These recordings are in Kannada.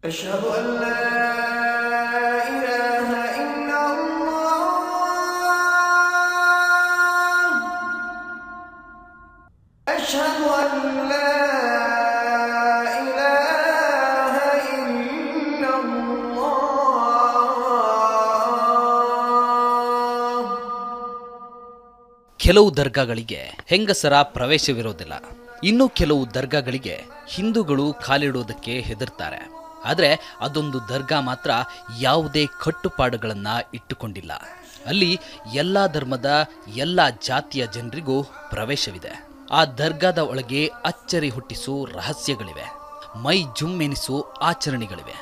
أشهد أن لا إله إلا الله أشهد أن لا إله إلا الله. ಕೆಲವು ದರ್ಗಾಗಳಿಗೆ ಹೆಂಗಸರ ಪ್ರವೇಶವಿರೋದಿಲ್ಲ. ಇನ್ನು ಕೆಲವು ದರ್ಗಾಗಳಿಗೆ ಹಿಂದೂಗಳು ಕಾಲಿಡೋದಕ್ಕೆ ಹೆದರ್ತಾರೆ. ಆದರೆ ಅದೊಂದು ದರ್ಗಾ ಮಾತ್ರ ಯಾವುದೇ ಕಟ್ಟುಪಾಡುಗಳನ್ನ ಇಟ್ಟುಕೊಂಡಿಲ್ಲ. ಅಲ್ಲಿ ಎಲ್ಲ ಧರ್ಮದ ಎಲ್ಲ ಜಾತಿಯ ಜನರಿಗೂ ಪ್ರವೇಶವಿದೆ. ಆ ದರ್ಗಾದ ಒಳಗೆ ಅಚ್ಚರಿ ಹುಟ್ಟಿಸೋ ರಹಸ್ಯಗಳಿವೆ, ಮೈ ಜುಮ್ಮೆನಿಸೋ ಆಚರಣೆಗಳಿವೆ.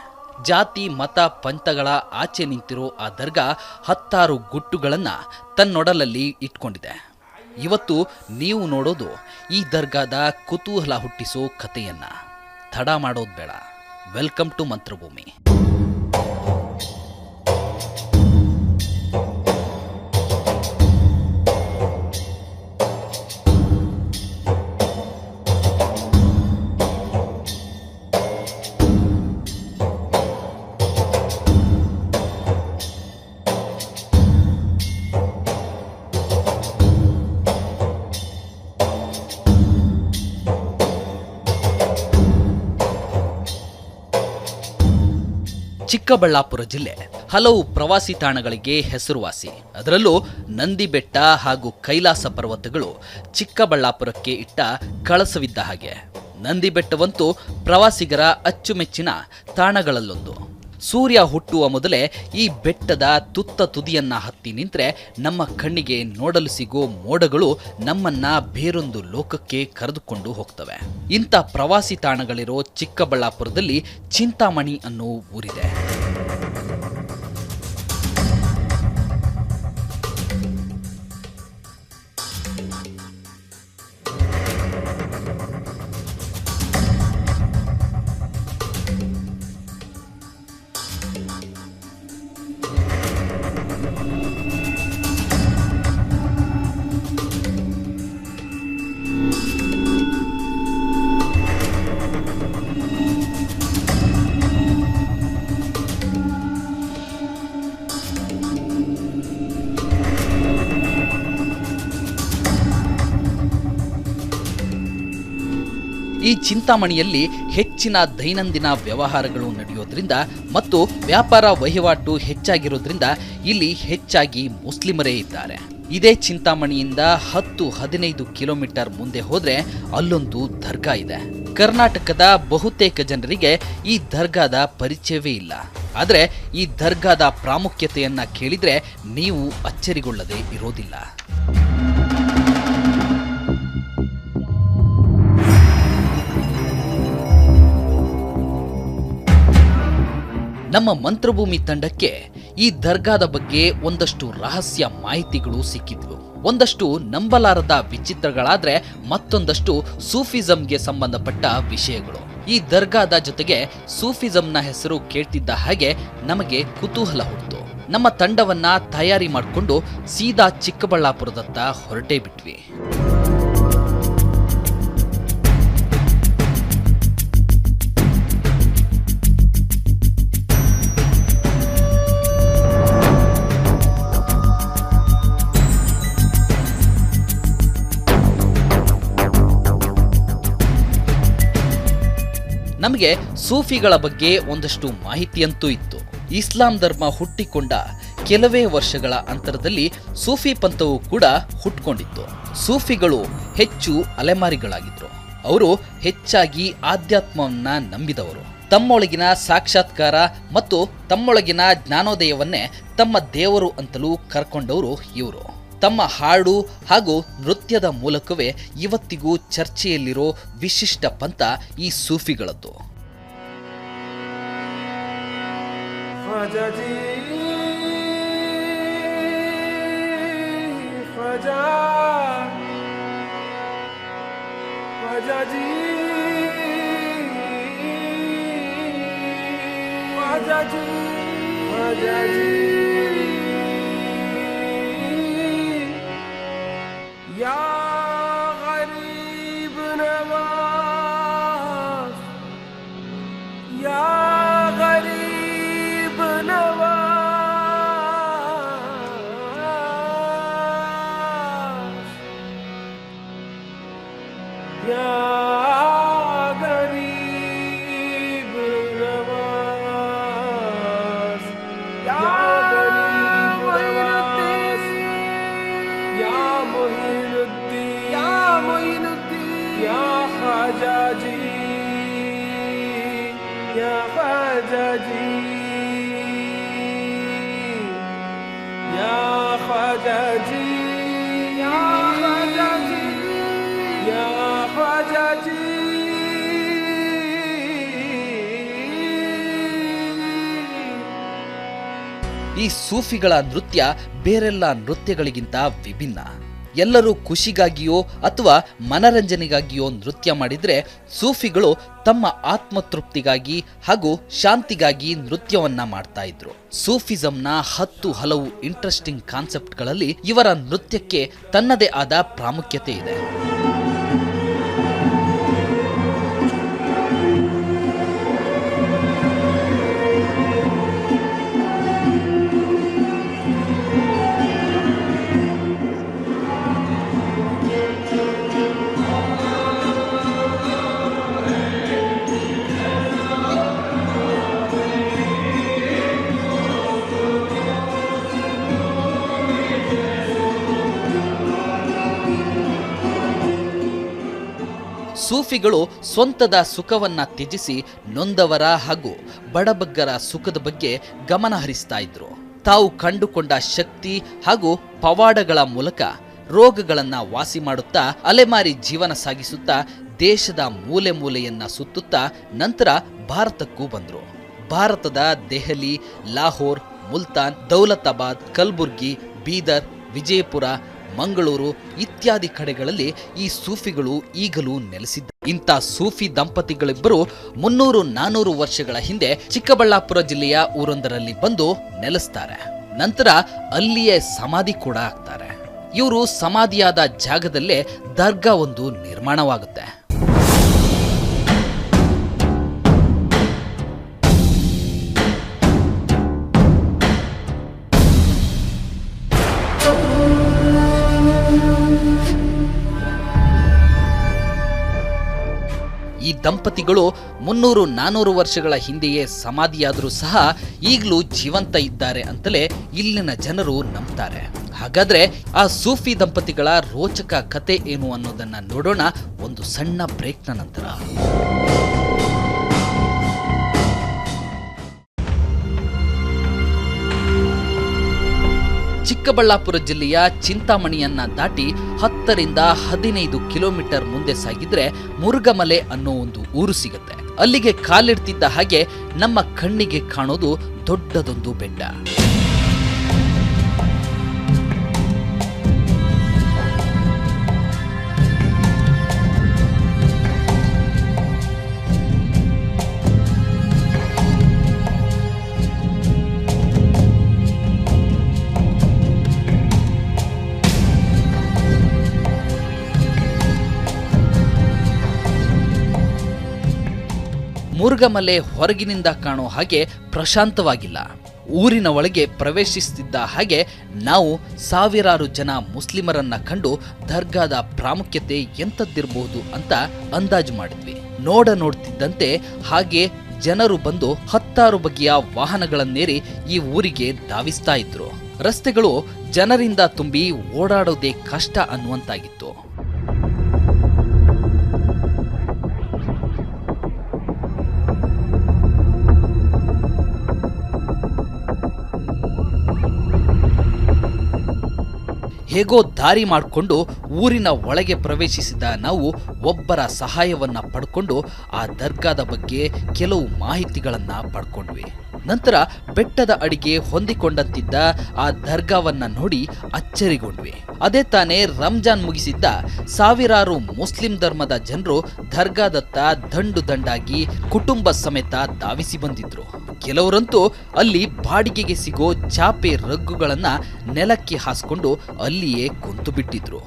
ಜಾತಿ ಮತ ಪಂಥಗಳ ಆಚೆ ನಿಂತಿರೋ ಆ ದರ್ಗಾ 10 ಗುಟ್ಟುಗಳನ್ನು ತನ್ನೊಡಲಲ್ಲಿ ಇಟ್ಕೊಂಡಿದೆ. ಇವತ್ತು ನೀವು ನೋಡೋದು ಈ ದರ್ಗಾದ ಕುತೂಹಲ ಹುಟ್ಟಿಸೋ ಕಥೆಯನ್ನ. ತಡ ಮಾಡೋದು ಬೇಡ. Welcome to ಮಂತ್ರಭೂಮಿ. ಚಿಕ್ಕಬಳ್ಳಾಪುರ ಜಿಲ್ಲೆ ಹಲವು ಪ್ರವಾಸಿ ತಾಣಗಳಿಗೆ ಹೆಸರುವಾಸಿ. ಅದರಲ್ಲೂ ನಂದಿ ಬೆಟ್ಟ ಹಾಗೂ ಕೈಲಾಸ ಪರ್ವತಗಳು ಚಿಕ್ಕಬಳ್ಳಾಪುರಕ್ಕೆ ಇಟ್ಟ ಕಳಸವಿದ್ದ ಹಾಗೆ. ನಂದಿ ಬೆಟ್ಟವಂತೂ ಪ್ರವಾಸಿಗರ ಅಚ್ಚುಮೆಚ್ಚಿನ ತಾಣಗಳಲ್ಲೊಂದು. ಸೂರ್ಯ ಹುಟ್ಟುವ ಮೊದಲೇ ಈ ಬೆಟ್ಟದ ತುತ್ತ ತುದಿಯನ್ನ ಹತ್ತಿ ನಿಂತರೆ ನಮ್ಮ ಕಣ್ಣಿಗೆ ನೋಡಲು ಸಿಗೋ ಮೋಡಗಳು ನಮ್ಮನ್ನ ಬೇರೊಂದು ಲೋಕಕ್ಕೆ ಕರೆದುಕೊಂಡು ಹೋಗ್ತವೆ. ಇಂಥ ಪ್ರವಾಸಿ ತಾಣಗಳಿರೋ ಚಿಕ್ಕಬಳ್ಳಾಪುರದಲ್ಲಿ ಚಿಂತಾಮಣಿ ಅನ್ನೋ ಊರಿದೆ. ಈ ಚಿಂತಾಮಣಿಯಲ್ಲಿ ಹೆಚ್ಚಿನ ದೈನಂದಿನ ವ್ಯವಹಾರಗಳು ನಡೆಯೋದ್ರಿಂದ ಮತ್ತು ವ್ಯಾಪಾರ ವಹಿವಾಟು ಹೆಚ್ಚಾಗಿರೋದ್ರಿಂದ ಇಲ್ಲಿ ಹೆಚ್ಚಾಗಿ ಮುಸ್ಲಿಮರೇ ಇದ್ದಾರೆ. ಇದೇ ಚಿಂತಾಮಣಿಯಿಂದ 10-15 ಕಿಲೋಮೀಟರ್ ಮುಂದೆ ಹೋದ್ರೆ ಅಲ್ಲೊಂದು ದರ್ಗಾ ಇದೆ. ಕರ್ನಾಟಕದ ಬಹುತೇಕ ಜನರಿಗೆ ಈ ದರ್ಗಾದ ಪರಿಚಯವೇ ಇಲ್ಲ. ಆದರೆ ಈ ದರ್ಗಾದ ಪ್ರಾಮುಖ್ಯತೆಯನ್ನ ಕೇಳಿದ್ರೆ ನೀವು ಅಚ್ಚರಿಗೊಳ್ಳದೆ ಇರೋದಿಲ್ಲ. ನಮ್ಮ ಮಂತ್ರಭೂಮಿ ತಂಡಕ್ಕೆ ಈ ದರ್ಗಾದ ಬಗ್ಗೆ ಒಂದಷ್ಟು ರಹಸ್ಯ ಮಾಹಿತಿಗಳು ಸಿಕ್ಕಿದ್ವು. ಒಂದಷ್ಟು ನಂಬಲಾರದ ವಿಚಿತ್ರಗಳಾದ್ರೆ ಮತ್ತೊಂದಷ್ಟು ಸೂಫಿಸಂಗೆ ಸಂಬಂಧಪಟ್ಟ ವಿಷಯಗಳು. ಈ ದರ್ಗಾದ ಜೊತೆಗೆ ಸೂಫಿಸಂನ ಹೆಸರು ಕೇಳ್ತಿದ್ದ ಹಾಗೆ ನಮಗೆ ಕುತೂಹಲ ಹುಟ್ಟಿತು. ನಮ್ಮ ತಂಡವನ್ನ ತಯಾರಿ ಮಾಡಿಕೊಂಡು ಸೀದಾ ಚಿಕ್ಕಬಳ್ಳಾಪುರದತ್ತ ಹೊರಟೇ ಬಿಟ್ವಿ. ನಮಗೆ ಸೂಫಿಗಳ ಬಗ್ಗೆ ಒಂದಷ್ಟು ಮಾಹಿತಿಯಂತೂ ಇತ್ತು. ಇಸ್ಲಾಂ ಧರ್ಮ ಹುಟ್ಟಿಕೊಂಡ ಕೆಲವೇ ವರ್ಷಗಳ ಅಂತರದಲ್ಲಿ ಸೂಫಿ ಪಂಥವು ಕೂಡ ಹುಟ್ಟುಕೊಂಡಿತ್ತು. ಸೂಫಿಗಳು ಹೆಚ್ಚು ಅಲೆಮಾರಿಗಳಾಗಿದ್ರು. ಅವರು ಹೆಚ್ಚಾಗಿ ಆಧ್ಯಾತ್ಮವನ್ನ ನಂಬಿದವರು. ತಮ್ಮೊಳಗಿನ ಸಾಕ್ಷಾತ್ಕಾರ ಮತ್ತು ತಮ್ಮೊಳಗಿನ ಜ್ಞಾನೋದಯವನ್ನೇ ತಮ್ಮ ದೇವರು ಅಂತಲೂ ಕರ್ಕೊಂಡವರು ಇವರು. ತಮ್ಮ ಹಾಡು ಹಾಗೂ ನೃತ್ಯದ ಮೂಲಕವೇ ಇವತ್ತಿಗೂ ಚರ್ಚೆಯಲ್ಲಿರೋ ವಿಶಿಷ್ಟ ಪಂಥ ಈ ಸೂಫಿಗಳದ್ದು. ख्वाजा जी ख्वाजा जी ख्वाजा जी या गरीब नवाज या गरीब नवाज या गरीब नवाज या गरीब नवाज या मोइनुद्दीन या ख्वाजा जी या ख्वाजा जी या ख्वाजा जी या ख्वाजा जी या ख्वाजा जी ಈ ಸೂಫಿಗಳ ನೃತ್ಯ ಬೇರೆಲ್ಲ ನೃತ್ಯಗಳಿಗಿಂತ ವಿಭಿನ್ನ. ಎಲ್ಲರೂ ಖುಷಿಗಾಗಿಯೋ ಅಥವಾ ಮನರಂಜನೆಗಾಗಿಯೋ ನೃತ್ಯ ಮಾಡಿದ್ರೆ, ಸೂಫಿಗಳು ತಮ್ಮ ಆತ್ಮತೃಪ್ತಿಗಾಗಿ ಹಾಗೂ ಶಾಂತಿಗಾಗಿ ನೃತ್ಯವನ್ನ ಮಾಡ್ತಾ ಇದ್ರು. ಸೂಫಿಸಂನ 10 ಹಲವು ಇಂಟ್ರೆಸ್ಟಿಂಗ್ ಕಾನ್ಸೆಪ್ಟ್ಗಳಲ್ಲಿ ಇವರ ನೃತ್ಯಕ್ಕೆ ತನ್ನದೇ ಆದ ಪ್ರಾಮುಖ್ಯತೆ ಇದೆ. ಸೂಫಿಗಳು ಸ್ವಂತದ ಸುಖವನ್ನ ತ್ಯಜಿಸಿ ನೊಂದವರ ಹಾಗೂ ಬಡಬಗ್ಗರ ಸುಖದ ಬಗ್ಗೆ ಗಮನ ಹರಿಸ್ತಾ ಇದ್ರು. ತಾವು ಕಂಡುಕೊಂಡ ಶಕ್ತಿ ಹಾಗೂ ಪವಾಡಗಳ ಮೂಲಕ ರೋಗಗಳನ್ನ ವಾಸಿ ಮಾಡುತ್ತಾ ಅಲೆಮಾರಿ ಜೀವನ ಸಾಗಿಸುತ್ತಾ ದೇಶದ ಮೂಲೆ ಮೂಲೆಯನ್ನ ಸುತ್ತುತ್ತಾ ನಂತರ ಭಾರತಕ್ಕೂ ಬಂದರು. ಭಾರತದ ದೆಹಲಿ, ಲಾಹೋರ್, ಮುಲ್ತಾನ್, ದೌಲತಾಬಾದ್, ಕಲ್ಬುರ್ಗಿ, ಬೀದರ್, ವಿಜಯಪುರ, ಮಂಗಳೂರು ಇತ್ಯಾದಿ ಕಡೆಗಳಲ್ಲಿ ಈ ಸೂಫಿಗಳು ಈಗಲೂ ನೆಲೆಸಿದ್ದಾರೆ. ಇಂಥ ಸೂಫಿ ದಂಪತಿಗಳಿಬ್ಬರು 300-400 ವರ್ಷಗಳ ಹಿಂದೆ ಚಿಕ್ಕಬಳ್ಳಾಪುರ ಜಿಲ್ಲೆಯ ಊರೊಂದರಲ್ಲಿ ಬಂದು ನೆಲೆಸ್ತಾರೆ. ನಂತರ ಅಲ್ಲಿಯೇ ಸಮಾಧಿ ಕೂಡ ಆಗ್ತಾರೆ. ಇವರು ಸಮಾಧಿಯಾದ ಜಾಗದಲ್ಲೇ ದರ್ಗಾ ಒಂದು ನಿರ್ಮಾಣವಾಗುತ್ತೆ. ಈ ದಂಪತಿಗಳು 300-400 ವರ್ಷಗಳ ಹಿಂದೆಯೇ ಸಮಾಧಿಯಾದರೂ ಸಹ ಈಗಲೂ ಜೀವಂತ ಇದ್ದಾರೆ ಅಂತಲೇ ಇಲ್ಲಿನ ಜನರು ನಂಬ್ತಾರೆ. ಹಾಗಾದ್ರೆ ಆ ಸೂಫಿ ದಂಪತಿಗಳ ರೋಚಕ ಕತೆ ಏನು ಅನ್ನೋದನ್ನ ನೋಡೋಣ ಒಂದು ಸಣ್ಣ ಬ್ರೇಕ್ನ ನಂತರ. ಚಿಕ್ಕಬಳ್ಳಾಪುರ ಜಿಲ್ಲೆಯ ಚಿಂತಾಮಣಿಯನ್ನ ದಾಟಿ 10-15 ಕಿಲೋಮೀಟರ್ ಮುಂದೆ ಸಾಗಿದ್ರೆ ಮುರುಗಮಲೆ ಅನ್ನೋ ಒಂದು ಊರು ಸಿಗುತ್ತೆ. ಅಲ್ಲಿಗೆ ಕಾಲಿಡ್ತಿದ್ದ ಹಾಗೆ ನಮ್ಮ ಕಣ್ಣಿಗೆ ಕಾಣೋದು ದೊಡ್ಡದೊಂದು ಬೆಟ್ಟ. ಮುರುಗಮಲೆ ಹೊರಗಿನಿಂದ ಕಾಣೋ ಹಾಗೆ ಪ್ರಶಾಂತವಾಗಿಲ್ಲ. ಊರಿನ ಒಳಗೆ ಪ್ರವೇಶಿಸುತ್ತಿದ್ದ ಹಾಗೆ ನಾವು ಸಾವಿರಾರು ಜನ ಮುಸ್ಲಿಮರನ್ನ ಕಂಡು ದರ್ಗಾದ ಪ್ರಾಮುಖ್ಯತೆ ಎಂಥದ್ದಿರಬಹುದು ಅಂತ ಅಂದಾಜು ಮಾಡಿದ್ವಿ. ನೋಡ್ತಿದ್ದಂತೆ ಹಾಗೆ ಜನರು ಬಂದು 10 ಬಗೆಯ ವಾಹನಗಳನ್ನೇರಿ ಈ ಊರಿಗೆ ಧಾವಿಸ್ತಾ ಇದ್ರು. ರಸ್ತೆಗಳು ಜನರಿಂದ ತುಂಬಿ ಓಡಾಡೋದೇ ಕಷ್ಟ ಅನ್ನುವಂತಾಗಿತ್ತು. ಹೇಗೋ ದಾರಿ ಮಾಡಿಕೊಂಡು ಊರಿನ ಒಳಗೆ ಪ್ರವೇಶಿಸಿದ ನಾವು ಒಬ್ಬರ ಸಹಾಯವನ್ನ ಪಡ್ಕೊಂಡು ಆ ದರ್ಗಾದ ಬಗ್ಗೆ ಕೆಲವು ಮಾಹಿತಿಗಳನ್ನ ಪಡ್ಕೊಂಡ್ವಿ. ನಂತರ ಬೆಟ್ಟದ ಅಡಿಗೆ ಹೊಂದಿಕೊಂಡಂತಿದ್ದ ಆ ದರ್ಗಾವನ್ನ ನೋಡಿ ಅಚ್ಚರಿಗೊಂಡ್ವಿ. ಅದೇ ತಾನೇ ರಂಜಾನ್ ಮುಗಿಸಿದ್ದ ಸಾವಿರಾರು ಮುಸ್ಲಿಂ ಧರ್ಮದ ಜನರು ದರ್ಗಾದತ್ತ ದಂಡು ದಂಡಾಗಿ ಕುಟುಂಬ ಸಮೇತ ಧಾವಿಸಿ ಬಂದಿದ್ರು. ಕೆಲವರಂತೂ ಅಲ್ಲಿ ಬಾಡಿಗೆಗೆ ಸಿಗೋ ಚಾಪೆ ರಗ್ಗುಗಳನ್ನ ನೆಲಕ್ಕೆ ಹಾಸ್ಕೊಂಡು ಅಲ್ಲಿಯೇ ಕುಂತು ಬಿಟ್ಟಿದ್ರು.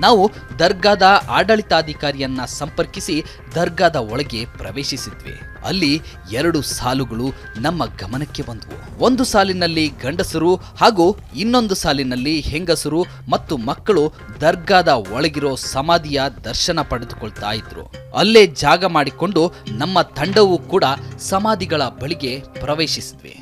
ನಾವು ದರ್ಗಾದ ಆಡಳಿತಾಧಿಕಾರಿಯನ್ನ ಸಂಪರ್ಕಿಸಿ ದರ್ಗಾದ ಒಳಗೆ ಪ್ರವೇಶಿಸಿದ್ವಿ. ಅಲ್ಲಿ 2 ಸಾಲುಗಳು ನಮ್ಮ ಗಮನಕ್ಕೆ ಬಂದವು. ಒಂದು ಸಾಲಿನಲ್ಲಿ ಗಂಡಸರು ಹಾಗೂ ಇನ್ನೊಂದು ಸಾಲಿನಲ್ಲಿ ಹೆಂಗಸರು ಮತ್ತು ಮಕ್ಕಳು ದರ್ಗಾದ ಒಳಗಿರೋ ಸಮಾಧಿಯ ದರ್ಶನ ಪಡೆದುಕೊಳ್ತಾ ಇದ್ರು. ಅಲ್ಲೇ ಜಾಗ ಮಾಡಿಕೊಂಡು ನಮ್ಮ ತಂಡವೂ ಕೂಡ ಸಮಾಧಿಗಳ ಬಳಿಗೆ ಪ್ರವೇಶಿಸಿದ್ವಿ.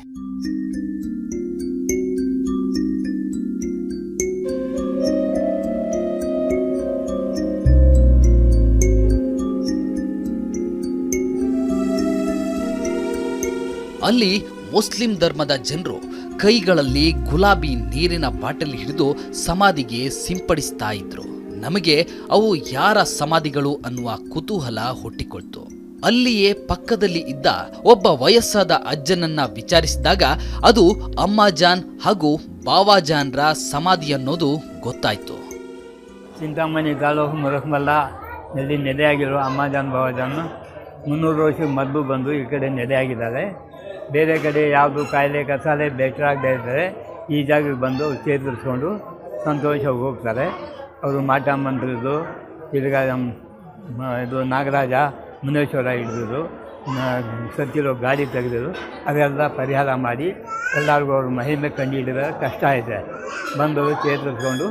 ಅಲ್ಲಿ ಮುಸ್ಲಿಂ ಧರ್ಮದ ಜನರು ಕೈಗಳಲ್ಲಿ ಗುಲಾಬಿ ನೀರಿನ ಬಾಟಲಿ ಹಿಡಿದು ಸಮಾಧಿಗೆ ಸಿಂಪಡಿಸ್ತಾ ಇದ್ರು. ನಮಗೆ ಅವು ಯಾರ ಸಮಾಧಿಗಳು ಅನ್ನುವ ಕುತೂಹಲ ಹುಟ್ಟಿಕೊಳ್ತು. ಅಲ್ಲಿಯೇ ಪಕ್ಕದಲ್ಲಿ ಇದ್ದ ಒಬ್ಬ ವಯಸ್ಸಾದ ಅಜ್ಜನನ್ನ ವಿಚಾರಿಸಿದಾಗ ಅದು ಅಮ್ಮಾಜಾನ್ ಹಾಗೂ ಬಾವಾಜಾನ್ರ ಸಮಾಧಿ ಅನ್ನೋದು ಗೊತ್ತಾಯ್ತು. ಚಿಂತಾಮಣಿ ತಾಲೂಕು ಮುರಕ್ಮಲ್ಲ ನಲ್ಲಿ ನೆಲೆಯಾಗಿರೋ ಅಮ್ಮಾಜಾನ್ ಬಾವಾಜಾನ್ 300 ವರ್ಷಕ್ಕೆ ಮೊದಲು ಬಂದು ಈ ಕಡೆ ನೆಲೆಯಾಗಿದ್ದಾರೆ. ಬೇರೆ ಕಡೆ ಯಾವುದು ಕಾಯಿಲೆ ಕಸಾಲೆ ಬೆಟ್ಟರಾಗದೇ ಇರ್ತಾರೆ ಈ ಜಾಗಕ್ಕೆ ಬಂದು ಚೇತರಿಸ್ಕೊಂಡು ಸಂತೋಷವಾಗಿ ಹೋಗ್ತಾರೆ. ಅವರು ಮಾಟ ಮಂತ್ರಿದು ತಿರ್ಗಾ ಇದು ನಾಗರಾಜ ಮುನೇಶ್ವರ ಹಿಡಿದ್ರು, ಸತ್ತಿರೋ ಗಾಡಿ ತೆಗೆದ್ರು, ಅದೆಲ್ಲ ಪರಿಹಾರ ಮಾಡಿ ಎಲ್ಲರಿಗೂ ಅವ್ರ ಮಹಿಮೆ ಕಂಡು ಹಿಡಿದ್ರೆ ಕಷ್ಟ ಇದೆ. ಬಂದವರು ಚೇತರಿಸ್ಕೊಂಡು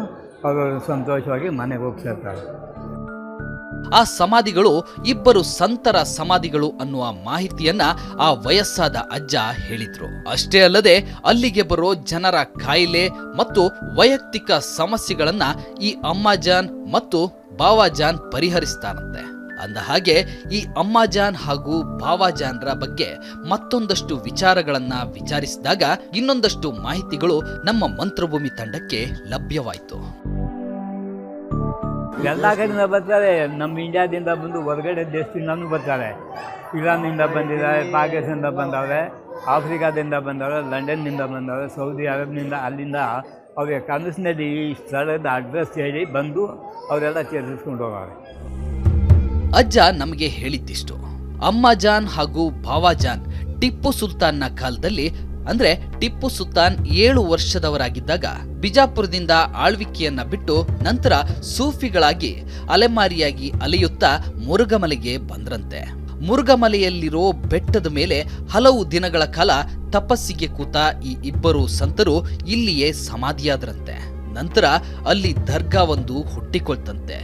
ಅವರು ಸಂತೋಷವಾಗಿ ಮನೆಗೆ ಹೋಗ್ತಿರ್ತಾರೆ. ಆ ಸಮಾಧಿಗಳು ಇಬ್ಬರು ಸಂತರ ಸಮಾಧಿಗಳು ಅನ್ನುವ ಮಾಹಿತಿಯನ್ನ ಆ ವಯಸ್ಸಾದ ಅಜ್ಜ ಹೇಳಿದ್ರು. ಅಷ್ಟೇ ಅಲ್ಲದೆ ಅಲ್ಲಿಗೆ ಬರೋ ಜನರ ಕಾಯಿಲೆ ಮತ್ತು ವೈಯಕ್ತಿಕ ಸಮಸ್ಯೆಗಳನ್ನ ಈ ಅಮ್ಮಾಜಾನ್ ಮತ್ತು ಬಾವಾಜಾನ್ ಪರಿಹರಿಸ್ತಾರಂತೆ. ಅಂದ ಹಾಗೆ ಈ ಅಮ್ಮಾಜಾನ್ ಹಾಗೂ ಬಾವಾಜಾನ್ರ ಬಗ್ಗೆ ಮತ್ತೊಂದಷ್ಟು ವಿಚಾರಗಳನ್ನ ವಿಚಾರಿಸಿದಾಗ ಇನ್ನೊಂದಷ್ಟು ಮಾಹಿತಿಗಳು ನಮ್ಮ ಮಂತ್ರಭೂಮಿ ತಂಡಕ್ಕೆ ಲಭ್ಯವಾಯಿತು. ಎಲ್ಲ ಕಡೆಯಿಂದ ಬರ್ತಾರೆ. ನಮ್ಮ ಇಂಡಿಯಾದಿಂದ ಬಂದು ಹೊರಗಡೆ ದೇಶದಿಂದನೂ ಬರ್ತಾರೆ. ಇರಾನ್ನಿಂದ ಬಂದಿದ್ದಾರೆ, ಪಾಕಿಸ್ತಾನದಿಂದ ಬಂದವ್ರೆ, ಆಫ್ರಿಕಾದಿಂದ ಬಂದವರು, ಲಂಡನ್ನಿಂದ ಬಂದವರು, ಸೌದಿ ಅರಬ್ನಿಂದ, ಅಲ್ಲಿಂದ ಅವ್ರಿಗೆ ಕನಸಿನಲ್ಲಿ ಈ ಸ್ಥಳದ ಅಡ್ರೆಸ್ ಹೇಳಿ ಬಂದು ಅವರೆಲ್ಲ ಚೇತರಿಸ್ಕೊಂಡು ಹೋಗೋರು. ಅಜ್ಜ ನಮಗೆ ಹೇಳಿದ್ದಿಷ್ಟು. ಅಮ್ಮಾಜಾನ್ ಹಾಗೂ ಬಾವಾಜಾನ್ ಟಿಪ್ಪು ಸುಲ್ತಾನ್ನ ಕಾಲದಲ್ಲಿ ಅಂದ್ರೆ ಟಿಪ್ಪು ಸುಲ್ತಾನ್ 7 ವರ್ಷದವರಾಗಿದ್ದಾಗ ಬಿಜಾಪುರದಿಂದ ಆಳ್ವಿಕೆಯನ್ನ ಬಿಟ್ಟು ನಂತರ ಸೂಫಿಗಳಾಗಿ ಅಲೆಮಾರಿಯಾಗಿ ಅಲೆಯುತ್ತಾ ಮುರುಗಮಲೆಗೆ ಬಂದ್ರಂತೆ. ಮುರುಗಮಲೆಯಲ್ಲಿರೋ ಬೆಟ್ಟದ ಮೇಲೆ ಹಲವು ದಿನಗಳ ಕಾಲ ತಪಸ್ಸಿಗೆ ಕೂತ ಈ ಇಬ್ಬರು ಸಂತರು ಇಲ್ಲಿಯೇ ಸಮಾಧಿಯಾದ್ರಂತೆ. ನಂತರ ಅಲ್ಲಿ ದರ್ಗಾ ಒಂದು ಹುಟ್ಟಿಕೊಳ್ತಂತೆ.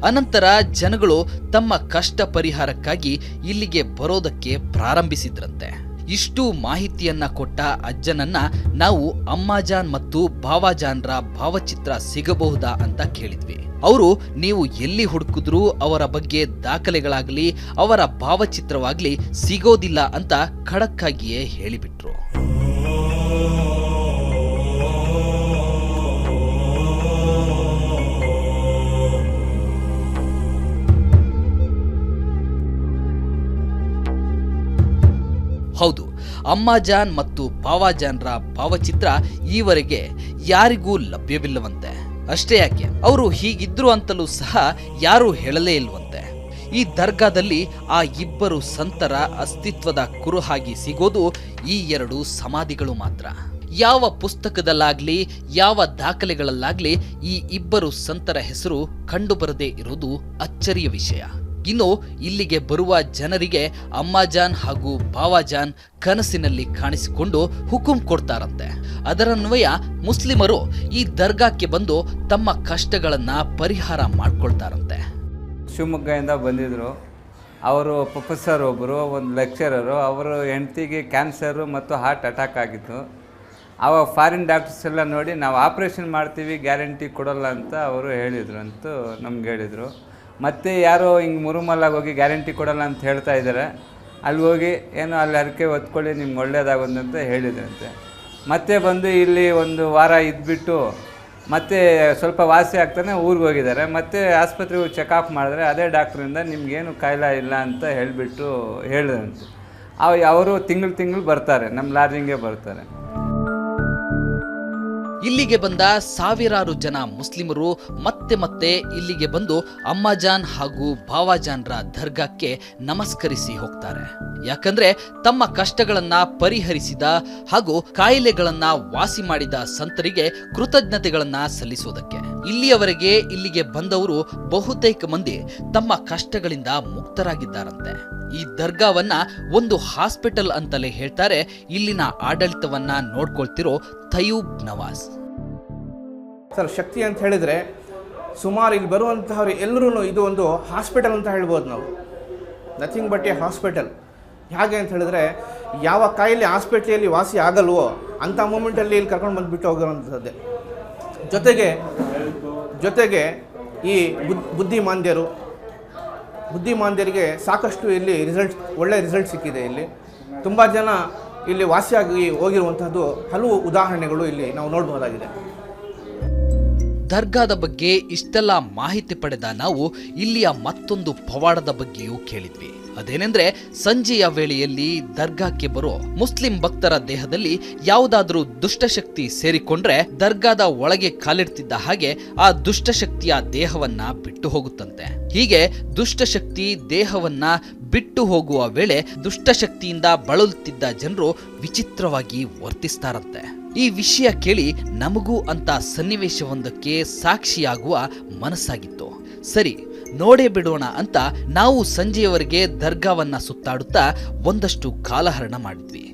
ಅನಂತರ ಜನಗಳು ತಮ್ಮ ಕಷ್ಟ ಪರಿಹಾರಕ್ಕಾಗಿ ಇಲ್ಲಿಗೆ ಬರೋದಕ್ಕೆ ಪ್ರಾರಂಭಿಸಿದ್ರಂತೆ. ಇಷ್ಟು ಮಾಹಿತಿಯನ್ನ ಕೊಟ್ಟ ಅಜ್ಜನನ್ನ ನಾವು ಅಮ್ಮಾಜಾನ್ ಮತ್ತು ಬಾವಾಜಾನ್ರ ಭಾವಚಿತ್ರ ಸಿಗಬಹುದಾ ಅಂತ ಕೇಳಿದ್ವಿ. ಅವರು ನೀವು ಎಲ್ಲಿ ಹುಡುಕಿದ್ರೂ ಅವರ ಬಗ್ಗೆ ದಾಖಲೆಗಳಾಗ್ಲಿ ಅವರ ಭಾವಚಿತ್ರವಾಗ್ಲಿ ಸಿಗೋದಿಲ್ಲ ಅಂತ ಖಡಕ್ಕಾಗಿಯೇ ಹೇಳಿಬಿಟ್ರು. ಹೌದು, ಅಮ್ಮಾಜಾನ್ ಮತ್ತು ಬಾವಾಜಾನ್ರ ಭಾವಚಿತ್ರ ಈವರೆಗೆ ಯಾರಿಗೂ ಲಭ್ಯವಿಲ್ಲವಂತೆ. ಅಷ್ಟೇ ಯಾಕೆ, ಅವರು ಹೀಗಿದ್ರು ಅಂತಲೂ ಸಹ ಯಾರೂ ಹೇಳಲೇ ಇಲ್ವಂತೆ. ಈ ದರ್ಗಾದಲ್ಲಿ ಆ ಇಬ್ಬರು ಸಂತರ ಅಸ್ತಿತ್ವದ ಕುರುಹಾಗಿ ಸಿಗೋದು ಈ 2 ಸಮಾಧಿಗಳು ಮಾತ್ರ. ಯಾವ ಪುಸ್ತಕದಲ್ಲಾಗ್ಲಿ ಯಾವ ದಾಖಲೆಗಳಲ್ಲಾಗ್ಲಿ ಈ ಇಬ್ಬರು ಸಂತರ ಹೆಸರು ಕಂಡುಬರದೇ ಇರೋದು ಅಚ್ಚರಿಯ ವಿಷಯ. ಇನ್ನು ಇಲ್ಲಿಗೆ ಬರುವ ಜನರಿಗೆ ಅಮ್ಮಾಜಾನ್ ಹಾಗೂ ಬಾವಾಜಾನ್ ಕನಸಿನಲ್ಲಿ ಕಾಣಿಸಿಕೊಂಡು ಹುಕುಂ ಕೊಡ್ತಾರಂತೆ. ಅದರನ್ವಯ ಮುಸ್ಲಿಮರು ಈ ದರ್ಗಾಕ್ಕೆ ಬಂದು ತಮ್ಮ ಕಷ್ಟಗಳನ್ನ ಪರಿಹಾರ ಮಾಡ್ಕೊಳ್ತಾರಂತೆ. ಶಿವಮೊಗ್ಗದಿಂದ ಬಂದಿದ್ದರು. ಅವರು ಪ್ರೊಫೆಸರ್ ಒಬ್ಬರು, ಒಂದು ಲೆಕ್ಚರರು. ಅವರು ಹೆಂಡತಿಗೆ ಕ್ಯಾನ್ಸರು ಮತ್ತು ಹಾರ್ಟ್ ಅಟ್ಯಾಕ್ ಆಗಿತ್ತು. ಆವಾಗ ಫಾರಿನ್ ಡಾಕ್ಟರ್ಸ್ ಎಲ್ಲ ನೋಡಿ ನಾವು ಆಪ್ರೇಷನ್ ಮಾಡ್ತೀವಿ, ಗ್ಯಾರಂಟಿ ಕೊಡೋಲ್ಲ ಅಂತ ಅವರು ಹೇಳಿದರು ಅಂತೂ ನಮ್ಗೆ ಹೇಳಿದರು. ಮತ್ತು ಯಾರೋ ಹಿಂಗೆ ಮುರುಮಲ್ಲಾಗಿ ಹೋಗಿ ಗ್ಯಾರಂಟಿ ಕೊಡೋಲ್ಲ ಅಂತ ಹೇಳ್ತಾ ಇದ್ದಾರೆ. ಅಲ್ಲಿ ಹೋಗಿ ಏನೋ ಅಲ್ಲಿ ಹರಕೆ ಹೊತ್ಕೊಳ್ಳಿ ನಿಮ್ಗೆ ಒಳ್ಳೇದಾಗೋದಂತ ಹೇಳಿದ್ರಂತೆ. ಮತ್ತೆ ಬಂದು ಇಲ್ಲಿ ಒಂದು ವಾರ ಇದ್ಬಿಟ್ಟು ಮತ್ತೆ ಸ್ವಲ್ಪ ವಾಸಿ ಆಗ್ತಾನೆ ಊರಿಗೆ ಹೋಗಿದ್ದಾರೆ. ಮತ್ತೆ ಆಸ್ಪತ್ರೆಗೆ ಚೆಕಪ್ ಮಾಡಿದ್ರೆ ಅದೇ ಡಾಕ್ಟ್ರಿಂದ ನಿಮಗೇನು ಕಾಯಿಲೆ ಇಲ್ಲ ಅಂತ ಹೇಳಿದ್ರಂತೆ. ಅವರು ತಿಂಗಳು ಬರ್ತಾರೆ, ನಮ್ಮ ಲಾಡ್ಜಿಂಗ್ಗೆ ಬರ್ತಾರೆ. ಇಲ್ಲಿಗೆ ಬಂದ ಸಾವಿರಾರು ಜನ ಮುಸ್ಲಿಮರು ಮತ್ತೆ ಇಲ್ಲಿಗೆ ಬಂದು ಅಮ್ಮಾಜಾನ್ ಹಾಗೂ ಬಾವಾಜಾನ್ರ ದರ್ಗಾಕ್ಕೆ ನಮಸ್ಕರಿಸಿ ಹೋಗ್ತಾರೆ. ಯಾಕಂದ್ರೆ ತಮ್ಮ ಕಷ್ಟಗಳನ್ನ ಪರಿಹರಿಸಿದ ಹಾಗೂ ಕಾಯಿಲೆಗಳನ್ನ ವಾಸಿ ಮಾಡಿದ ಸಂತರಿಗೆ ಕೃತಜ್ಞತೆಗಳನ್ನ ಸಲ್ಲಿಸುವುದಕ್ಕೆ. ಇಲ್ಲಿಯವರೆಗೆ ಇಲ್ಲಿಗೆ ಬಂದವರು ಬಹುತೇಕ ಮಂದಿ ತಮ್ಮ ಕಷ್ಟಗಳಿಂದ ಮುಕ್ತರಾಗಿದ್ದಾರಂತೆ. ಈ ದರ್ಗಾವನ್ನ ಒಂದು ಹಾಸ್ಪಿಟಲ್ ಅಂತಲೇ ಹೇಳ್ತಾರೆ ಇಲ್ಲಿನ ಆಡಳಿತವನ್ನ ನೋಡ್ಕೊಳ್ತಿರೋ ತಯೂಬ್ ನವಾಜ್. ಸರ್, ಶಕ್ತಿ ಅಂತ ಹೇಳಿದರೆ ಸುಮಾರು ಇಲ್ಲಿ ಬರುವಂತಹವ್ರು ಎಲ್ಲರೂ ಇದು ಒಂದು ಹಾಸ್ಪಿಟಲ್ ಅಂತ ಹೇಳ್ಬೋದು ನಾವು. Nothing but A hospital. ಹೇಗೆ ಅಂತ ಹೇಳಿದ್ರೆ ಯಾವ ಕಾಯಿಲೆ ಹಾಸ್ಪಿಟ್ಲಿಯಲ್ಲಿ ವಾಸಿ ಆಗಲ್ವೋ ಅಂಥ ಮೂಮೆಂಟಲ್ಲಿ ಇಲ್ಲಿ ಕರ್ಕೊಂಡು ಬಂದುಬಿಟ್ಟು ಹೋಗೋವಂಥದ್ದೇ. ಜೊತೆಗೆ ಈ ಬುದ್ಧಿಮಾಂದ್ಯರಿಗೆ ಸಾಕಷ್ಟು ಇಲ್ಲಿ ಒಳ್ಳೆಯ ರಿಸಲ್ಟ್ ಸಿಕ್ಕಿದೆ. ಇಲ್ಲಿ ತುಂಬ ಜನ ಇಲ್ಲಿ ವಾಸಿಯಾಗಿ ಹೋಗಿರುವಂಥದ್ದು ಹಲವು ಉದಾಹರಣೆಗಳು ಇಲ್ಲಿ ನಾವು ನೋಡ್ಬೋದಾಗಿದೆ. ದರ್ಗಾದ ಬಗ್ಗೆ ಇಷ್ಟೆಲ್ಲ ಮಾಹಿತಿ ಪಡೆದ ನಾವು ಇಲ್ಲಿಯ ಮತ್ತೊಂದು ಪವಾಡದ ಬಗ್ಗೆಯೂ ಕೇಳಿದ್ವಿ. ಅದೇನೆಂದ್ರೆ ಸಂಜೆಯ ವೇಳೆಯಲ್ಲಿ ದರ್ಗಾಕ್ಕೆ ಬರೋ ಮುಸ್ಲಿಂ ಭಕ್ತರ ದೇಹದಲ್ಲಿ ಯಾವುದಾದ್ರೂ ದುಷ್ಟಶಕ್ತಿ ಸೇರಿಕೊಂಡ್ರೆ ದರ್ಗಾದ ಒಳಗೆ ಕಾಲಿಡ್ತಿದ್ದ ಹಾಗೆ ಆ ದುಷ್ಟಶಕ್ತಿಯ ದೇಹವನ್ನ ಬಿಟ್ಟು ಹೋಗುತ್ತಂತೆ. ಹೀಗೆ ದುಷ್ಟಶಕ್ತಿ ದೇಹವನ್ನ ಬಿಟ್ಟು ಹೋಗುವ ವೇಳೆ ದುಷ್ಟಶಕ್ತಿಯಿಂದ ಬಳಲುತ್ತಿದ್ದ ಜನರು ವಿಚಿತ್ರವಾಗಿ ವರ್ತಿಸ್ತಾರಂತೆ. ಈ ವಿಷಯ ಕೇಳಿ ನಮಗೂ ಅಂತ ಸನ್ನಿವೇಶವೊಂದಕ್ಕೆ ಸಾಕ್ಷಿಯಾಗುವ ಮನಸ್ಸಾಗಿತ್ತು. ಸರಿ, ನೋಡೇ ಬಿಡೋಣ ಅಂತ ನಾವು ಸಂಜೆಯವರೆಗೆ ದರ್ಗಾವನ್ನ ಸುತ್ತಾಡುತ್ತಾ ಒಂದಷ್ಟು ಕಾಲಹರಣ ಮಾಡಿದ್ವಿ.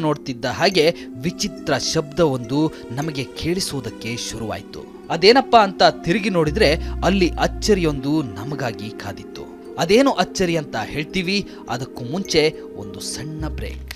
ನೋಡ್ತಿದ್ದ ಹಾಗೆ ವಿಚಿತ್ರ ಶಬ್ದವೊಂದು ನಮಗೆ ಕೇಳಿಸುವುದಕ್ಕೆ ಶುರುವಾಯಿತು. ಅದೇನಪ್ಪಾ ಅಂತ ತಿರುಗಿ ನೋಡಿದ್ರೆ ಅಲ್ಲಿ ಅಚ್ಚರಿಯೊಂದು ನಮಗಾಗಿ ಕಾದಿತ್ತು. ಅದೇನು ಅಚ್ಚರಿ ಅಂತ ಹೇಳ್ತೀವಿ, ಅದಕ್ಕೂ ಮುಂಚೆ ಒಂದು ಸಣ್ಣ ಬ್ರೇಕ್.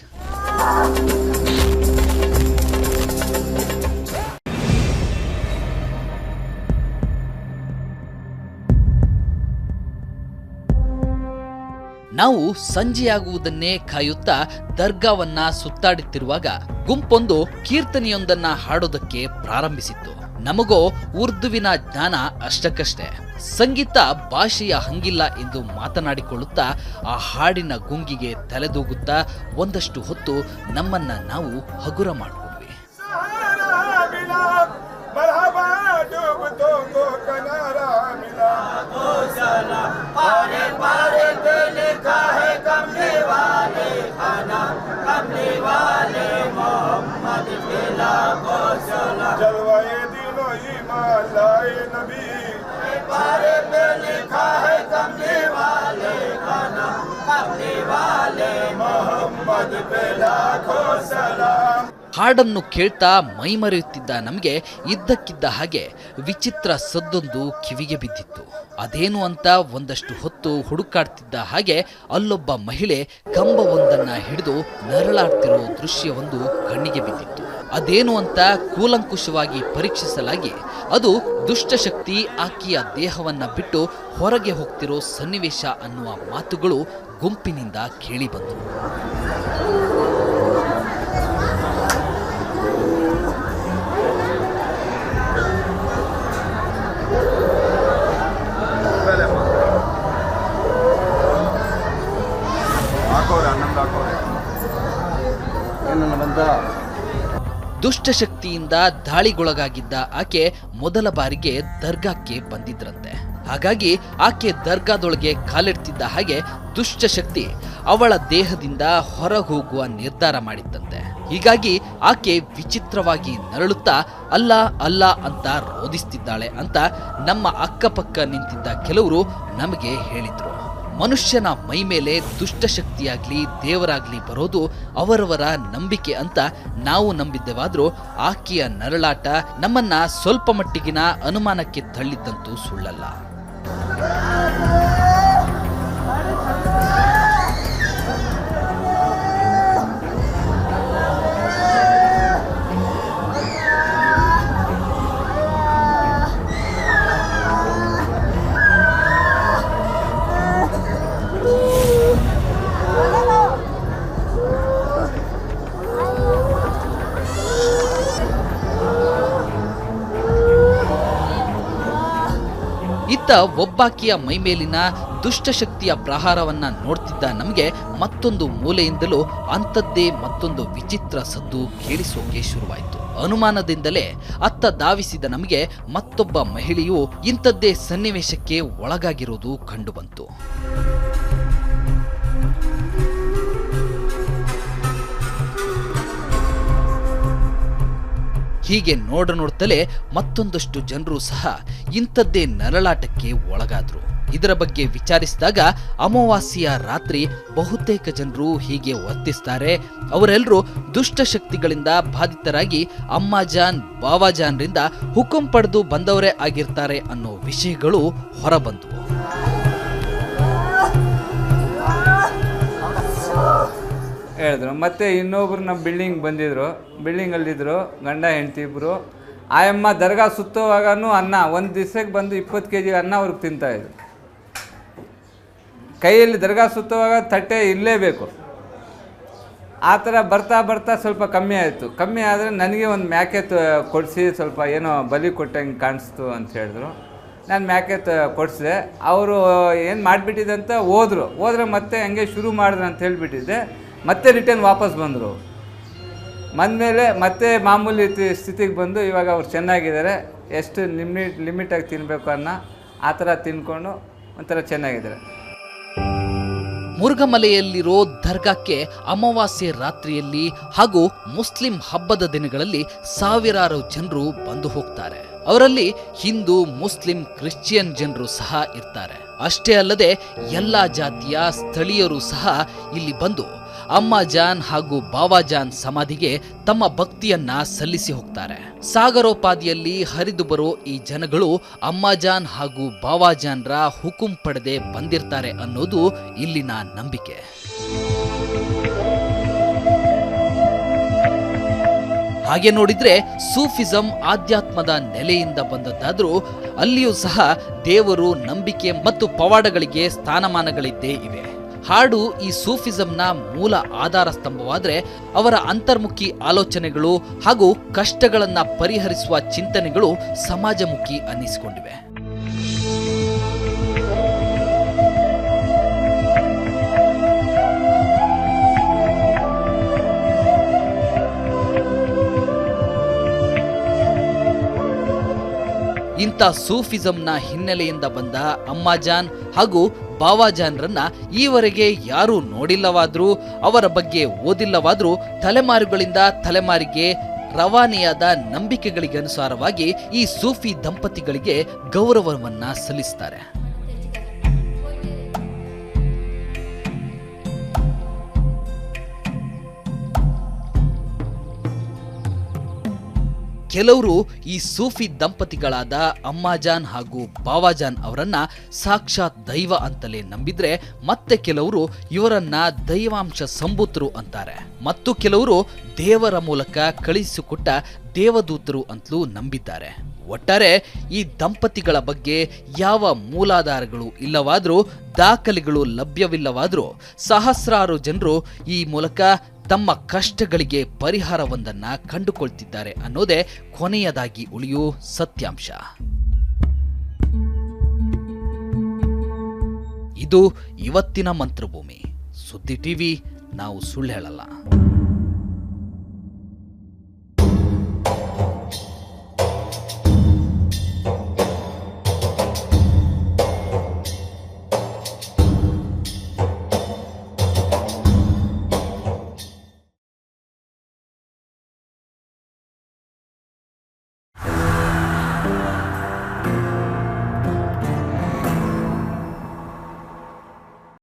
ನಾವು ಸಂಜೆಯಾಗುವುದನ್ನೇ ಕಾಯುತ್ತಾ ದರ್ಗಾವನ್ನ ಸುತ್ತಾಡುತ್ತಿರುವಾಗ ಗುಂಪೊಂದು ಕೀರ್ತನೆಯೊಂದನ್ನ ಹಾಡೋದಕ್ಕೆ ಪ್ರಾರಂಭಿಸಿತ್ತು. ನಮಗೋ ಉರ್ದುವಿನ ಜ್ಞಾನ ಅಷ್ಟಕ್ಕಷ್ಟೇ. ಸಂಗೀತ ಭಾಷೆಯ ಹಂಗಿಲ್ಲ ಎಂದು ಮಾತನಾಡಿಕೊಳ್ಳುತ್ತಾ ಆ ಹಾಡಿನ ಗುಂಗಿಗೆ ತಲೆದೂಗುತ್ತಾ ಒಂದಷ್ಟು ಹೊತ್ತು ನಮ್ಮನ್ನ ನಾವು ಹಗುರ ಮಾಡಿಕೊಂಡ್ವಿ. ಹಾಡನ್ನು ಕೇಳ್ತಾ ಮೈಮರೆಯುತ್ತಿದ್ದ ನಮಗೆ ಇದ್ದಕ್ಕಿದ್ದ ಹಾಗೆ ವಿಚಿತ್ರ ಸದ್ದೊಂದು ಕಿವಿಗೆ ಬಿದ್ದಿತ್ತು. ಅದೇನು ಅಂತ ಒಂದಷ್ಟು ಹೊತ್ತು ಹುಡುಕಾಡ್ತಿದ್ದ ಹಾಗೆ ಅಲ್ಲೊಬ್ಬ ಮಹಿಳೆ ಕಂಬವೊಂದನ್ನ ಹಿಡಿದು ನರಳಾಡ್ತಿರೋ ದೃಶ್ಯವೊಂದು ಕಣ್ಣಿಗೆ ಬಿದ್ದಿತ್ತು. ಅದೇನು ಅಂತ ಕೂಲಂಕುಷವಾಗಿ ಪರೀಕ್ಷಿಸಲಾಗಿ ಅದು ದುಷ್ಟಶಕ್ತಿ ಆಕೆಯ ದೇಹವನ್ನ ಬಿಟ್ಟು ಹೊರಗೆ ಹೋಗ್ತಿರೋ ಸನ್ನಿವೇಶ ಅನ್ನುವ ಮಾತುಗಳು ಗುಂಪಿನಿಂದ ಕೇಳಿಬಂದವು. ದುಷ್ಟಶಕ್ತಿಯಿಂದ ದಾಳಿಗೊಳಗಾಗಿದ್ದ ಆಕೆ ಮೊದಲ ಬಾರಿಗೆ ದರ್ಗಾಕ್ಕೆ ಬಂದಿದ್ರಂತೆ. ಹಾಗಾಗಿ ಆಕೆ ದರ್ಗಾದೊಳಗೆ ಕಾಲಿಡ್ತಿದ್ದ ಹಾಗೆ ದುಷ್ಟಶಕ್ತಿ ಅವಳ ದೇಹದಿಂದ ಹೊರಹೋಗುವ ನಿರ್ಧಾರ ಮಾಡಿತ್ತಂತೆ. ಹೀಗಾಗಿ ಆಕೆ ವಿಚಿತ್ರವಾಗಿ ನರಳುತ್ತಾ ಅಲ್ಲ ಅಲ್ಲ ಅಂತ ರೋಧಿಸ್ತಿದ್ದಾಳೆ ಅಂತ ನಮ್ಮ ಅಕ್ಕಪಕ್ಕ ನಿಂತಿದ್ದ ಕೆಲವರು ನಮಗೆ ಹೇಳಿದ್ರು. ಮನುಷ್ಯನ ಮೈ ಮೇಲೆ ದುಷ್ಟಶಕ್ತಿಯಾಗ್ಲಿ ದೇವರಾಗ್ಲಿ ಬರೋದು ಅವರವರ ನಂಬಿಕೆ ಅಂತ ನಾವು ನಂಬಿದ್ದೆವಾದ್ರೂ ಆಕೆಯ ನರಳಾಟ ನಮ್ಮನ್ನ ಸ್ವಲ್ಪ ಮಟ್ಟಿಗಿನ ಅನುಮಾನಕ್ಕೆ ತಳ್ಳಿದ್ದಂತೂ ಸುಳ್ಳಲ್ಲ. ಇತ್ತ ಒಬ್ಬಾಕಿಯ ಮೈಮೇಲಿನ ದುಷ್ಟಶಕ್ತಿಯ ಪ್ರಹಾರವನ್ನ ನೋಡ್ತಿದ್ದ ನಮಗೆ ಮತ್ತೊಂದು ಮೂಲೆಯಿಂದಲೂ ಅಂಥದ್ದೇ ಮತ್ತೊಂದು ವಿಚಿತ್ರ ಸದ್ದು ಕೇಳಿಸೋಕೆ ಶುರುವಾಯಿತು. ಅನುಮಾನದಿಂದಲೇ ಅತ್ತ ಧಾವಿಸಿದ ನಮಗೆ ಮತ್ತೊಬ್ಬ ಮಹಿಳೆಯು ಇಂಥದ್ದೇ ಸನ್ನಿವೇಶಕ್ಕೆ ಒಳಗಾಗಿರುವುದು ಕಂಡುಬಂತು. ಹೀಗೆ ನೋಡುತ್ತಲೇ ಮತ್ತೊಂದಷ್ಟು ಜನರು ಸಹ ಇಂಥದ್ದೇ ನರಳಾಟಕ್ಕೆ ಒಳಗಾದ್ರು. ಇದರ ಬಗ್ಗೆ ವಿಚಾರಿಸಿದಾಗ ಅಮಾವಾಸ್ಯೆಯ ರಾತ್ರಿ ಬಹುತೇಕ ಜನರು ಹೀಗೆ ವರ್ತಿಸ್ತಾರೆ, ಅವರೆಲ್ಲರೂ ದುಷ್ಟಶಕ್ತಿಗಳಿಂದ ಬಾಧಿತರಾಗಿ ಅಮ್ಮಾಜಾನ್ ಬಾವಾಜಾನ್ರಿಂದ ಹುಕುಂ ಪಡೆದು ಬಂದವರೇ ಆಗಿರ್ತಾರೆ ಅನ್ನೋ ವಿಷಯಗಳು ಹೊರಬಂದವು. ಹೇಳಿದ್ರು. ಮತ್ತು ಇನ್ನೊಬ್ರು ನಮ್ಮ ಬಿಲ್ಡಿಂಗ್ ಬಂದಿದ್ದರು, ಬಿಲ್ಡಿಂಗಲ್ಲಿದ್ದರು, ಗಂಡ ಹೆಂಡತಿ ಇಬ್ಬರು. ಆಯಮ್ಮ ದರ್ಗಾ ಸುತ್ತುವಾಗೂ ಅನ್ನ ಒಂದು ದಿವಸಕ್ಕೆ ಬಂದು 20 kg ಅನ್ನ ಅವ್ರಿಗೆ ತಿಂತಾಯಿದ್ರು. ಕೈಯಲ್ಲಿ ದರ್ಗಾ ಸುತ್ತುವಾಗ ತಟ್ಟೆ ಇರಲೇಬೇಕು. ಆ ಥರ ಬರ್ತಾ ಬರ್ತಾ ಸ್ವಲ್ಪ ಕಮ್ಮಿ ಆಯಿತು. ಕಮ್ಮಿ ಆದರೆ ನನಗೆ ಒಂದು ಮ್ಯಾಕೆ ಕೊಡಿಸಿ ಸ್ವಲ್ಪ ಏನೋ ಬಲಿ ಕೊಟ್ಟಂಗೆ ಕಾಣಿಸ್ತು ಅಂತ ಹೇಳಿದ್ರು. ನಾನು ಮ್ಯಾಕೆ ಕೊಡಿಸಿದೆ. ಅವರು ಏನು ಮಾಡಿಬಿಟ್ಟಿದೆ ಅಂತ ಹೋದ್ರೆ ಮತ್ತೆ ಹಂಗೆ ಶುರು ಮಾಡಿದ್ರು ಅಂತ ಹೇಳಿಬಿಟ್ಟಿದ್ದೆ. ಮತ್ತೆ ರಿಟರ್ನ್ ವಾಪಸ್ ಬಂದರು. ಬಂದಮೇಲೆ ಮತ್ತೆ ಮಾಮೂಲಿ ಸ್ಥಿತಿಗೆ ಬಂದು ಇವಾಗ ಅವ್ರು ಚೆನ್ನಾಗಿದ್ದಾರೆ. ಎಷ್ಟು ಲಿಮಿಟಾಗಿ ತಿನ್ನಬೇಕು ಅನ್ನೋ ಆ ಥರ ತಿನ್ಕೊಂಡು ಒಂಥರ ಚೆನ್ನಾಗಿದ್ದಾರೆ. ಮುರುಘಮಲೆಯಲ್ಲಿರೋ ದರ್ಗಾಕ್ಕೆ ಅಮಾವಾಸ್ಯೆ ರಾತ್ರಿಯಲ್ಲಿ ಹಾಗೂ ಮುಸ್ಲಿಂ ಹಬ್ಬದ ದಿನಗಳಲ್ಲಿ ಸಾವಿರಾರು ಜನರು ಬಂದು ಹೋಗ್ತಾರೆ. ಅವರಲ್ಲಿ ಹಿಂದೂ, ಮುಸ್ಲಿಂ, ಕ್ರಿಶ್ಚಿಯನ್ ಜನರು ಸಹ ಇರ್ತಾರೆ. ಅಷ್ಟೇ ಅಲ್ಲದೆ ಎಲ್ಲ ಜಾತಿಯ ಸ್ಥಳೀಯರು ಸಹ ಇಲ್ಲಿ ಬಂದು ಅಮ್ಮಾಜಾನ್ ಹಾಗೂ ಬಾವಾಜಾನ್ ಸಮಾಧಿಗೆ ತಮ್ಮ ಭಕ್ತಿಯನ್ನ ಸಲ್ಲಿಸಿ ಹೋಗ್ತಾರೆ. ಸಾಗರೋಪಾದಿಯಲ್ಲಿ ಹರಿದು ಬರೋ ಈ ಜನಗಳು ಅಮ್ಮಾಜಾನ್ ಹಾಗೂ ಬಾವಾಜಾನ್ರ ಹುಕುಂ ಪಡೆದೇ ಬಂದಿರ್ತಾರೆ ಅನ್ನೋದು ಇಲ್ಲಿನ ನಂಬಿಕೆ. ಹಾಗೆ ನೋಡಿದ್ರೆ ಸೂಫಿಸಂ ಆಧ್ಯಾತ್ಮದ ನೆಲೆಯಿಂದ ಬಂದದ್ದಾದ್ರೂ ಅಲ್ಲಿಯೂ ಸಹ ದೇವರು, ನಂಬಿಕೆ ಮತ್ತು ಪವಾಡಗಳಿಗೆ ಸ್ಥಾನಮಾನಗಳಿದ್ದೇ ಇವೆ. ಹಾಡು ಈ ಸೂಫಿಸಂನ ಮೂಲ ಆಧಾರ ಸ್ತಂಭವಾದರೆ ಅವರ ಅಂತರ್ಮುಖಿ ಆಲೋಚನೆಗಳು ಹಾಗೂ ಕಷ್ಟಗಳನ್ನ ಪರಿಹರಿಸುವ ಚಿಂತನೆಗಳು ಸಮಾಜಮುಖಿ ಅನ್ನಿಸಿಕೊಂಡಿವೆ. ಇಂಥ ಸೂಫಿಸಂನ ಹಿನ್ನೆಲೆಯಿಂದ ಬಂದ ಅಮ್ಮಾಜಾನ್ ಹಾಗೂ ಬಾವಾಜಾನ್ರನ್ನ ಈವರೆಗೆ ಯಾರೂ ನೋಡಿಲ್ಲವಾದ್ರೂ, ಅವರ ಬಗ್ಗೆ ಓದಿಲ್ಲವಾದ್ರೂ ತಲೆಮಾರುಗಳಿಂದ ತಲೆಮಾರಿಗೆ ರವಾನೆಯಾದ ನಂಬಿಕೆಗಳಿಗನುಸಾರವಾಗಿ ಈ ಸೂಫಿ ದಂಪತಿಗಳಿಗೆ ಗೌರವವನ್ನ ಸಲ್ಲಿಸ್ತಾರೆ. ಕೆಲವರು ಈ ಸೂಫಿ ದಂಪತಿಗಳಾದ ಅಮ್ಮಾಜಾನ್ ಹಾಗೂ ಬಾವಾಜಾನ್ ಅವರನ್ನ ಸಾಕ್ಷಾತ್ ದೈವ ಅಂತಲೇ ನಂಬಿದ್ರೆ, ಮತ್ತೆ ಕೆಲವರು ಇವರನ್ನ ದೈವಾಂಶ ಸಂಭೂತರು ಅಂತಾರೆ. ಮತ್ತು ಕೆಲವರು ದೇವರ ಮೂಲಕ ಕಳಿಸಿಕೊಟ್ಟ ದೇವದೂತರು ಅಂತಲೂ ನಂಬಿದ್ದಾರೆ. ಒಟ್ಟಾರೆ ಈ ದಂಪತಿಗಳ ಬಗ್ಗೆ ಯಾವ ಮೂಲಾಧಾರಗಳು ಇಲ್ಲವಾದರೂ, ದಾಖಲೆಗಳು ಲಭ್ಯವಿಲ್ಲವಾದರೂ ಸಹಸ್ರಾರು ಜನರು ಈ ಮೂಲಕ ತಮ್ಮ ಕಷ್ಟಗಳಿಗೆ ಪರಿಹಾರವೊಂದನ್ನ ಕಂಡುಕೊಳ್ತಿದ್ದಾರೆ ಅನ್ನೋದೇ ಕೊನೆಯದಾಗಿ ಉಳಿಯೋ ಸತ್ಯಾಂಶ. ಇದು ಇವತ್ತಿನ ಮಂತ್ರಭೂಮಿ. ಸುದ್ದಿ ಟಿವಿ, ನಾವು ಸುಳ್ಳು ಹೇಳಲ್ಲ.